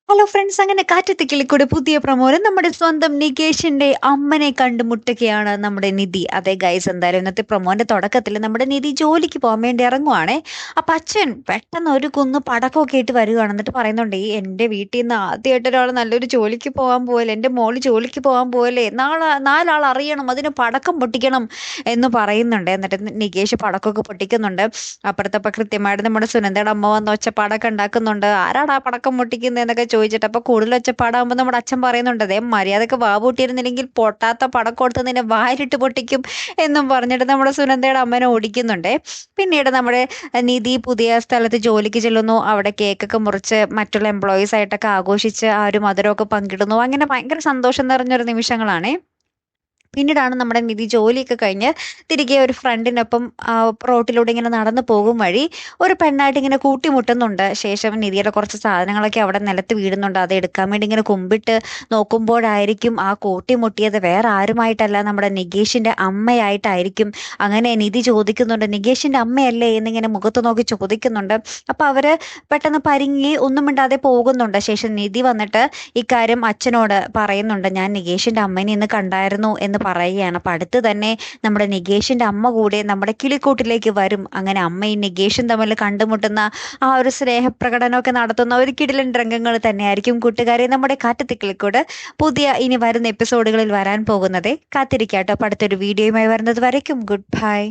Hello friends, അങ്ങനെ കാറ്റത്തിക്കിളിക്കൂടെ പുതിയ പ്രമോല് നമ്മുടെ സ്വന്തം നികേഷിന്റെ അമ്മനെ കണ്ടുമുട്ടുകയാണ് നമ്മുടെ നിധി. അതെ ഗൈസ്, എന്തായാലും ഇന്നത്തെ പ്രൊമോന്റെ തുടക്കത്തിൽ നമ്മുടെ നിധി ജോലിക്ക് പോകാൻ വേണ്ടി ഇറങ്ങുവാണേ. അപ്പൊ അച്ഛൻ പെട്ടെന്ന് ഒരു കുന്ന് പടക്കമൊക്കെ ഇട്ട് വരികയാണ്. എന്നിട്ട് പറയുന്നുണ്ട്, ഈ എന്റെ വീട്ടിൽ നിന്ന് ആദ്യമായിട്ട് ഒരാൾ നല്ലൊരു ജോലിക്ക് പോകാൻ പോകല്ലേ, എന്റെ മോള് ജോലിക്ക് പോകാൻ പോകല്ലേ, നാലാൾ അറിയണം, അതിന് പടക്കം പൊട്ടിക്കണം എന്ന് പറയുന്നുണ്ട്. എന്നിട്ട് നികേഷ് പടക്കമൊക്കെ പൊട്ടിക്കുന്നുണ്ട്. അപ്പുറത്തപ്പ കൃത്യമായിട്ട് നമ്മുടെ സുനന്ദയുടെ അമ്മ വന്ന് ഒച്ചപ്പാടൊക്കെ ഉണ്ടാക്കുന്നുണ്ട്. ആരാടാ പടക്കം പൊട്ടിക്കുന്നതെന്നൊക്കെ ചോദിച്ചിട്ട്. അപ്പൊ കൂടുതൽ ഒച്ചപ്പാടാകുമ്പോൾ നമ്മുടെ അച്ഛൻ പറയുന്നുണ്ട്, അതേ മര്യാദക്ക് വാ പൂട്ടിയിരുന്നില്ലെങ്കിൽ പൊട്ടാത്ത പടക്കം കൊടുത്ത് നിന്നെ വായിലിട്ട് പൊട്ടിക്കും എന്നും പറഞ്ഞിട്ട് നമ്മുടെ സുനന്ദയുടെ അമ്മനെ ഓടിക്കുന്നുണ്ട്. പിന്നീട് നമ്മുടെ നിധി പുതിയ സ്ഥലത്ത് ജോലിക്ക് ചെല്ലുന്നു. അവിടെ കേക്കൊക്കെ മുറിച്ച് മറ്റുള്ള എംപ്ലോയീസ് ആയിട്ടൊക്കെ ആഘോഷിച്ച് ആ ഒരു മധുരമൊക്കെ പങ്കിടുന്നു. അങ്ങനെ ഭയങ്കര സന്തോഷം നിറഞ്ഞൊരു നിമിഷങ്ങളാണ്. പിന്നീടാണ് നമ്മുടെ നിധി ജോലിയൊക്കെ കഴിഞ്ഞ് തിരികെ ഒരു ഫ്രണ്ടിനൊപ്പം റോട്ടിലൂടെ ഇങ്ങനെ നടന്നു പോകും വഴി ഒരു പെണ്ണായിട്ട് ഇങ്ങനെ കൂട്ടിമുട്ടുന്നുണ്ട്. ശേഷം നിധിയുടെ കുറച്ച് സാധനങ്ങളൊക്കെ അവിടെ നിലത്ത് വീഴുന്നുണ്ട്. അത് എടുക്കാൻ വേണ്ടി ഇങ്ങനെ കുമ്പിട്ട് നോക്കുമ്പോഴായിരിക്കും ആ കൂട്ടിമുട്ടിയത് വേറെ ആരുമായിട്ടല്ല, നമ്മുടെ നികേഷിന്റെ അമ്മയായിട്ടായിരിക്കും. അങ്ങനെ നിധി ചോദിക്കുന്നുണ്ട്, നികേഷിന്റെ അമ്മയല്ലേ എന്നിങ്ങനെ മുഖത്ത് നോക്കി ചോദിക്കുന്നുണ്ട്. അപ്പൊ അവര് പെട്ടെന്ന് പരിങ്ങി ഒന്നും മിണ്ടാതെ പോകുന്നുണ്ട്. ശേഷം നിധി വന്നിട്ട് ഇക്കാര്യം അച്ഛനോട് പറയുന്നുണ്ട്, ഞാൻ നികേഷിന്റെ അമ്മേനെ ഇന്ന് കണ്ടായിരുന്നു എന്ന് പറയുകയാണ്. അപ്പൊ അടുത്ത് തന്നെ നമ്മുടെ നികേഷിന്റെ അമ്മ കൂടെ നമ്മുടെ കിളിക്കൂട്ടിലേക്ക് വരും. അങ്ങനെ അമ്മയും നികേഷും തമ്മിൽ കണ്ടുമുട്ടുന്ന ആ ഒരു സ്നേഹപ്രകടനമൊക്കെ നടത്തുന്ന ഒരു കിടിലൻ രംഗങ്ങൾ തന്നെയായിരിക്കും കൂട്ടുകാരെ നമ്മുടെ കാറ്റത്തിക്കിളിക്കൂട് ഇനി വരുന്ന എപ്പിസോഡുകളിൽ വരാൻ പോകുന്നത്. കാത്തിരിക്കാട്ടോ. അപ്പൊ അടുത്തൊരു വീഡിയോയുമായി വരുന്നത് വരയ്ക്കും ഗുഡ് ബൈ.